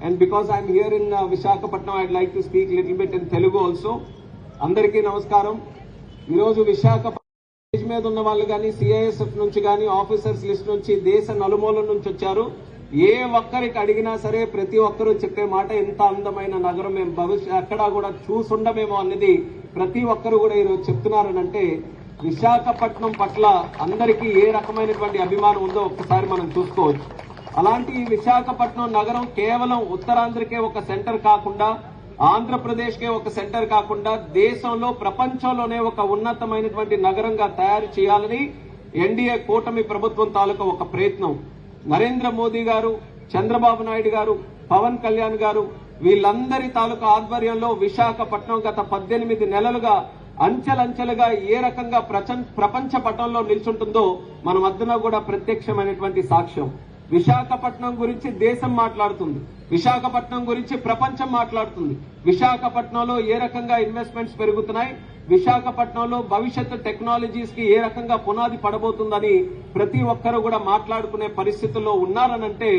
and because I'm here in Visakhapatnam, I'd like to speak a little bit in Telugu also. Andariki namaskaram. Iroju Visakhapatnam stage మీద ఉన్న వాళ్ళు కానీ CISF నుంచి కానీ officers list నుంచి దేశ నలుమూలల నుంచి వచ్చారు. ఏ ఒక్కరికి అడిగినా సరే ప్రతి ఒక్కరూ చెప్పే మాట ఎంత అందమైన నగరం మేము ఎక్కడా కూడా చూసుండమేమో అనేది ప్రతి ఒక్కరు కూడా ఈరోజు చెప్తున్నారనంటే విశాఖపట్నం పట్ల అందరికీ ఏ రకమైనటువంటి అభిమానం ఉందో ఒక్కసారి మనం చూసుకోవచ్చు. అలాంటి విశాఖపట్నం నగరం కేవలం ఉత్తరాంధ్రకే ఒక సెంటర్ కాకుండా, ఆంధ్రప్రదేశ్ కే ఒక సెంటర్ కాకుండా దేశంలో ప్రపంచంలోనే ఒక ఉన్నతమైనటువంటి నగరంగా తయారు చేయాలని ఎన్డీఏ కూటమి ప్రభుత్వం తాలూకా ఒక ప్రయత్నం. నరేంద్ర మోదీ గారు, చంద్రబాబు నాయుడు గారు, పవన్ కళ్యాణ్ గారు వీళ్ళందరి తాలూకా ఆధ్వర్యంలో విశాఖపట్నం గత 18 నెలలుగా అంచెలంచెలుగా ఏ రకంగా ప్రపంచ పటంలో నిల్చుంటుందో మన మధ్యన కూడా ప్రత్యక్షమైనటువంటి సాక్ష్యం. విశాఖపట్నం గురించి దేశం మాట్లాడుతుంది, విశాఖపట్నం గురించి ప్రపంచం మాట్లాడుతుంది. విశాఖపట్నంలో ఏ రకంగా ఇన్వెస్ట్మెంట్స్ పెరుగుతున్నాయి, విశాఖపట్నంలో భవిష్యత్తు టెక్నాలజీస్ కి ఏ రకంగా పునాది పడబోతుందని ప్రతి ఒక్కరూ కూడా మాట్లాడుకునే పరిస్థితుల్లో ఉన్నారనంటే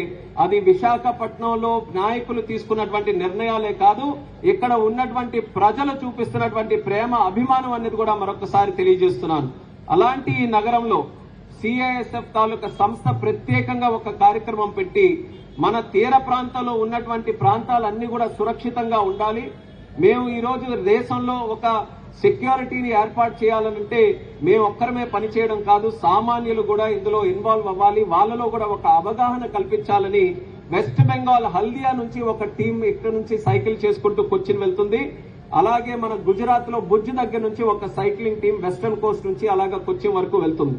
అది విశాఖపట్నంలో నాయకులు తీసుకున్నటువంటి నిర్ణయాలే కాదు, ఇక్కడ ఉన్నటువంటి ప్రజలు చూపిస్తున్నటువంటి ప్రేమ, అభిమానం అనేది కూడా మరొకసారి తెలియజేస్తున్నాను. అలాంటి ఈ నగరంలో సిఐఎస్ఎఫ్ తాలూకా సంస్థ ప్రత్యేకంగా ఒక కార్యక్రమం పెట్టి మన తీర ప్రాంతంలో ఉన్నటువంటి ప్రాంతాలన్నీ కూడా సురక్షితంగా ఉండాలి. మేము ఈ రోజు దేశంలో ఒక సెక్యూరిటీని ఏర్పాటు చేయాలంటే మేము ఒక్కరమే పనిచేయడం కాదు, సామాన్యులు కూడా ఇందులో ఇన్వాల్వ్ అవ్వాలి, వాళ్ళలో కూడా ఒక అవగాహన కల్పించాలని వెస్ట్ బెంగాల్ హల్దియా నుంచి ఒక టీం ఇక్కడ నుంచి సైకిల్ చేసుకుంటూ కొచ్చిన్ వెళ్తుంది. అలాగే మన గుజరాత్ లో భుజ్ దగ్గర నుంచి ఒక సైక్లింగ్ టీం వెస్టర్న్ కోస్ట్ నుంచి అలాగా కొచ్చిన్ వరకు వెళ్తుంది.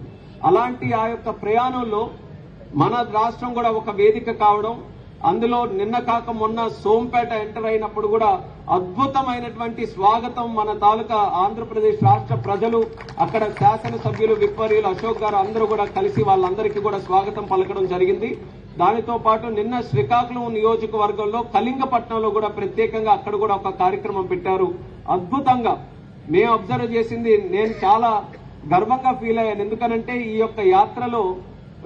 అలాంటి ఆ యొక్క ప్రయాణంలో మన రాష్ట్రం కూడా ఒక వేదిక కావడం, అందులో నిన్న కాక మొన్న సోంపేట ఎంటర్ అయినప్పుడు కూడా అద్భుతమైనటువంటి స్వాగతం మన తాలూకా ఆంధ్రప్రదేశ్ రాష్ట్ర ప్రజలు, అక్కడ శాసనసభ్యులు విప్వర్యులు అశోక్ గారు అందరూ కూడా కలిసి వాళ్ళందరికీ కూడా స్వాగతం పలకడం జరిగింది. దానితో పాటు నిన్న శ్రీకాకుళం నియోజకవర్గంలో కళింగపట్నంలో కూడా ప్రత్యేకంగా అక్కడ కూడా ఒక కార్యక్రమం పెట్టారు. అద్భుతంగా మేము అబ్జర్వ్ చేసింది, నేను చాలా గర్వంగా ఫీల్ అయ్యాను. ఎందుకనంటే ఈ యొక్క యాత్రలో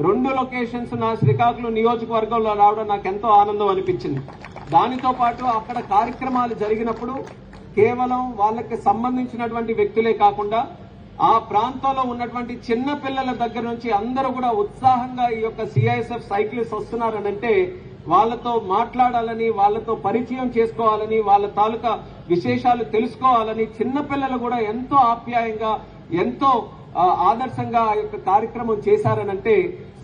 2 లొకేషన్స్ నా శ్రీకాకుళం నియోజకవర్గంలో రావడం నాకు ఎంతో ఆనందం అనిపించింది. దానితో పాటు అక్కడ కార్యక్రమాలు జరిగినప్పుడు కేవలం వాళ్ళకి సంబంధించినటువంటి వ్యక్తులే కాకుండా ఆ ప్రాంతంలో ఉన్నటువంటి చిన్న పిల్లల దగ్గర నుంచి అందరూ కూడా ఉత్సాహంగా ఈ యొక్క సిఐఎస్ఎఫ్ సైక్లిస్ట్ వస్తున్నారనంటే వాళ్ళతో మాట్లాడాలని, వాళ్ళతో పరిచయం చేసుకోవాలని, వాళ్ళ తాలూకా విశేషాలు తెలుసుకోవాలని చిన్నపిల్లలు కూడా ఎంతో ఆప్యాయంగా, ఎంతో ఆదర్శంగా ఆ యొక్క కార్యక్రమం చేశారనంటే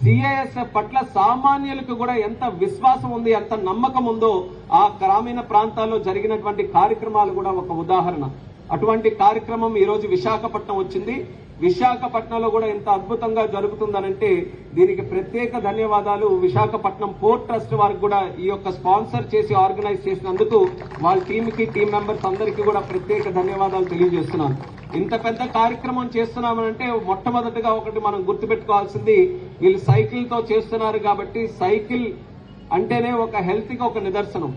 సిఐఎస్ఎఫ్ పట్ల సామాన్యులకు కూడా ఎంత విశ్వాసం ఉంది, ఎంత నమ్మకం ఉందో ఆ గ్రామీణ ప్రాంతాల్లో జరిగినటువంటి కార్యక్రమాలు కూడా ఒక ఉదాహరణ. అటువంటి కార్యక్రమం ఈ రోజు విశాఖపట్నం వచ్చింది. విశాఖపట్నంలో కూడా ఎంత అద్భుతంగా జరుగుతుందనంటే దీనికి ప్రత్యేక ధన్యవాదాలు విశాఖపట్నం పోర్ట్ ట్రస్ట్ వారికి కూడా ఈ యొక్క స్పాన్సర్ చేసి ఆర్గనైజ్ చేసినందుకు వాళ్ళ టీంకి, టీం మెంబర్స్ అందరికీ కూడా ప్రత్యేక ధన్యవాదాలు తెలియజేస్తున్నాను. ఇంత పెద్ద కార్యక్రమం చేస్తున్నామనంటే మొట్టమొదటిగా ఒకటి మనం గుర్తుపెట్టుకోవాల్సింది, వీళ్ళు సైకిల్ తో చేస్తున్నారు కాబట్టి సైకిల్ అంటేనే ఒక హెల్త్ కి ఒక నిదర్శనం.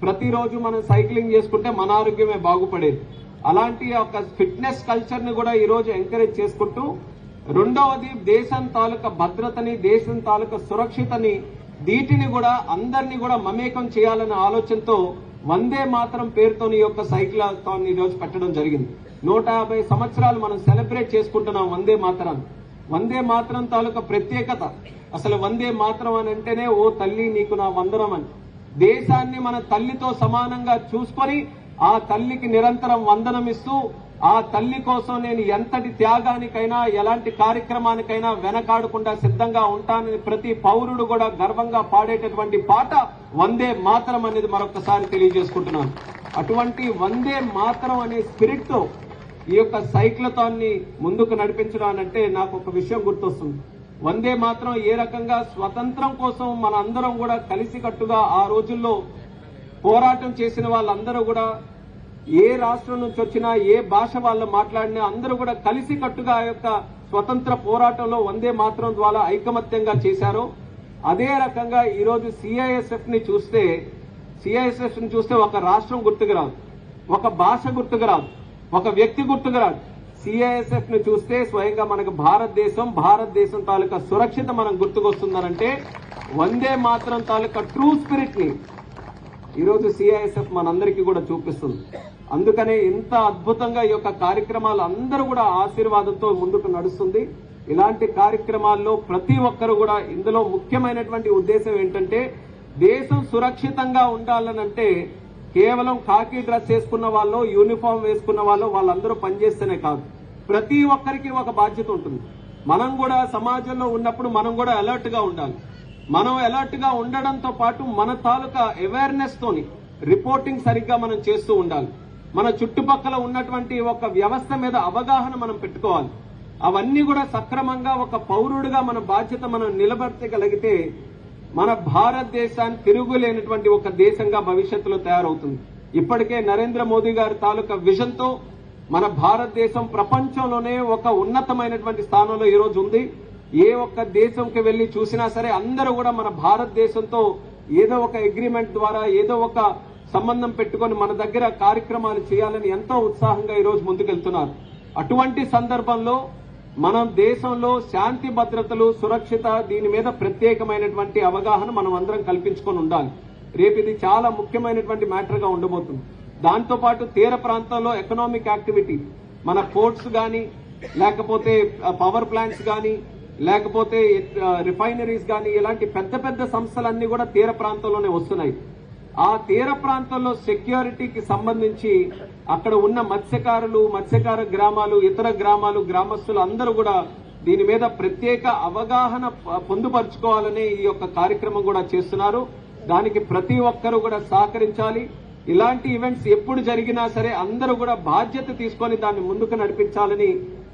ప్రతిరోజు మనం సైక్లింగ్ చేసుకుంటే మన ఆరోగ్యమే బాగుపడేది. అలాంటి ఒక ఫిట్నెస్ కల్చర్ ని కూడా ఈ రోజు ఎంకరేజ్ చేసుకుంటూ, రెండవది దేశం తాలూకా భద్రతని, దేశం తాలూకా సురక్షితని, వీటిని కూడా అందరినీ కూడా మమేకం చేయాలనే ఆలోచనతో వందే మాతరం పేరుతో ఈ యొక్క సైకిల్ ఈ రోజు పెట్టడం జరిగింది. 150 సంవత్సరాలు మనం సెలబ్రేట్ చేసుకుంటున్నాం వందే మాతరం. వందే మాతరం తాలూకా ప్రత్యేకత, అసలు వందే మాతరం అని అంటేనే ఓ తల్లి నీకు నా వందనం అని. దేశాన్ని మన తల్లితో సమానంగా చూసుకొని ఆ తల్లికి నిరంతరం వందనమిస్తూ, ఆ తల్లి కోసం నేను ఎంతటి త్యాగానికైనా, ఎలాంటి కార్యక్రమానికైనా వెనకాడకుండా సిద్ధంగా ఉంటానని ప్రతి పౌరుడు కూడా గర్వంగా పాడేటటువంటి పాట వందే మాతరం అనేది మరొకసారి తెలియజేసుకుంటున్నాను. అటువంటి వందే మాతరం అనే స్పిరిట్ తో ఈ యొక్క సైక్లథాన్ని ముందుకు నడిపించడానంటే నాకు ఒక విషయం గుర్తొస్తుంది. వందే మాత్రం ఏ రకంగా స్వతంత్రం కోసం మన అందరం కూడా కలిసికట్టుగా ఆ రోజుల్లో పోరాటం చేసిన వాళ్ళందరూ కూడా ఏ రాష్ట్రం నుంచి వచ్చినా, ఏ భాష వాళ్ళు మాట్లాడినా అందరూ కూడా కలిసికట్టుగా ఆ యొక్క స్వతంత్ర పోరాటంలో వందే మాత్రం ద్వారా ఐకమత్యంగా చేశారో అదే రకంగా ఈరోజు సిఐఎస్ఎఫ్ ని చూస్తే ఒక రాష్ట్రం గుర్తుకు రాదు, ఒక భాష గుర్తుకు రాదు, ఒక వ్యక్తి గుర్తుకు రాదు. సిఐఎస్ఎఫ్ ని చూస్తే స్వయంగా మనకు భారతదేశం తాలూకా సురక్షిత మనం గుర్తుకొస్తుందనంటే వందే మాత్రం తాలూకా ట్రూ స్పిరిట్ ని, ఈరోజు సిఐఎస్ఎఫ్ మనందరికీ కూడా చూపిస్తుంది. అందుకనే ఇంత అద్భుతంగా ఈ యొక్క కార్యక్రమాలు అందరూ కూడా ఆశీర్వాదంతో ముందుకు నడుస్తుంది. ఇలాంటి కార్యక్రమాల్లో ప్రతి ఒక్కరు కూడా ఇందులో ముఖ్యమైనటువంటి ఉద్దేశం ఏంటంటే దేశం సురక్షితంగా ఉండాలనంటే కేవలం కాకి డ్రెస్ వేసుకున్న వాళ్ళు, యూనిఫామ్ వేసుకున్న వాళ్ళు వాళ్ళందరూ పనిచేస్తేనే కాదు, ప్రతి ఒక్కరికి ఒక బాధ్యత ఉంటుంది. మనం కూడా సమాజంలో ఉన్నప్పుడు మనం కూడా అలర్ట్ గా ఉండాలి. మనం అలర్ట్ గా ఉండడంతో పాటు మన తాలూకా అవేర్నెస్ తోని రిపోర్టింగ్ సరిగ్గా మనం చేస్తూ ఉండాలి. మన చుట్టుపక్కల ఉన్నటువంటి ఒక వ్యవస్థ మీద అవగాహన మనం పెట్టుకోవాలి. అవన్నీ కూడా సక్రమంగా ఒక పౌరుడిగా మన బాధ్యత మనం నిలబెట్టగలిగితే మన భారతదేశాన్ని తిరుగులేనటువంటి ఒక దేశంగా భవిష్యత్తులో తయారవుతుంది. ఇప్పటికే నరేంద్ర మోదీ గారి తాలూకా విజన్ తో మన భారతదేశం ప్రపంచంలోనే ఒక ఉన్నతమైనటువంటి స్థానంలో ఈ రోజు ఉంది. ఏ ఒక్క దేశంకి వెళ్లి చూసినా సరే అందరూ కూడా మన భారతదేశంతో ఏదో ఒక అగ్రిమెంట్ ద్వారా ఏదో ఒక సంబంధం పెట్టుకొని మన దగ్గర కార్యక్రమాలు చేయాలని ఎంతో ఉత్సాహంగా ఈ రోజు ముందుకెళ్తున్నారు. అటువంటి సందర్భంలో మనం దేశంలో శాంతి భద్రతలు, సురక్షిత దీని మీద ప్రత్యేకమైనటువంటి అవగాహన మనం అందరం కల్పించుకొని ఉండాలి. రేపు ఇది చాలా ముఖ్యమైనటువంటి మ్యాటర్ గా ఉండబోతుంది. దాంతో పాటు తీర ప్రాంతంలో ఎకనామిక్ యాక్టివిటీ, మన పోర్ట్స్ గాని, లేకపోతే పవర్ ప్లాంట్స్ గాని, లేకపోతే రిఫైనరీస్ గాని, ఇలాంటి పెద్ద పెద్ద సంస్థలన్నీ కూడా తీర ప్రాంతంలోనే వస్తున్నాయి. ఆ తీర ప్రాంతంలో సెక్యూరిటీకి సంబంధించి అక్కడ ఉన్న మత్స్యకారులు, మత్స్యకార గ్రామాలు, ఇతర గ్రామాలు, గ్రామస్తులు అందరూ కూడా దీని మీద ప్రత్యేక అవగాహన పొందుపరుచుకోవాలని ఈ యొక్క కార్యక్రమం కూడా చేస్తున్నారు. దానికి ప్రతి ఒక్కరూ కూడా సహకరించాలి. ఇలాంటి ఈవెంట్స్ ఎప్పుడు జరిగినా సరే అందరూ కూడా బాధ్యత తీసుకొని దాన్ని ముందుకు నడిపించాలని,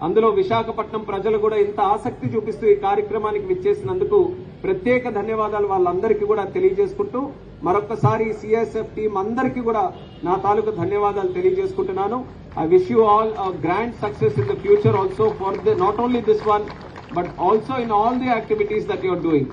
అందులో విశాఖపట్నం ప్రజలు కూడా ఇంత ఆసక్తి చూపిస్తూ ఈ కార్యక్రమానికి విచ్చేసినందుకు ప్రత్యేక ధన్యవాదాలు వాళ్ళందరికీ కూడా తెలియజేసుకుంటూ మరొకసారి సిఐఎస్ఎఫ్ టీం అందరికీ కూడా నా తాలూకు ధన్యవాదాలు తెలియజేసుకుంటున్నాను. I wish you all grand success in the future also for not only this one but also in all the activities that you are doing.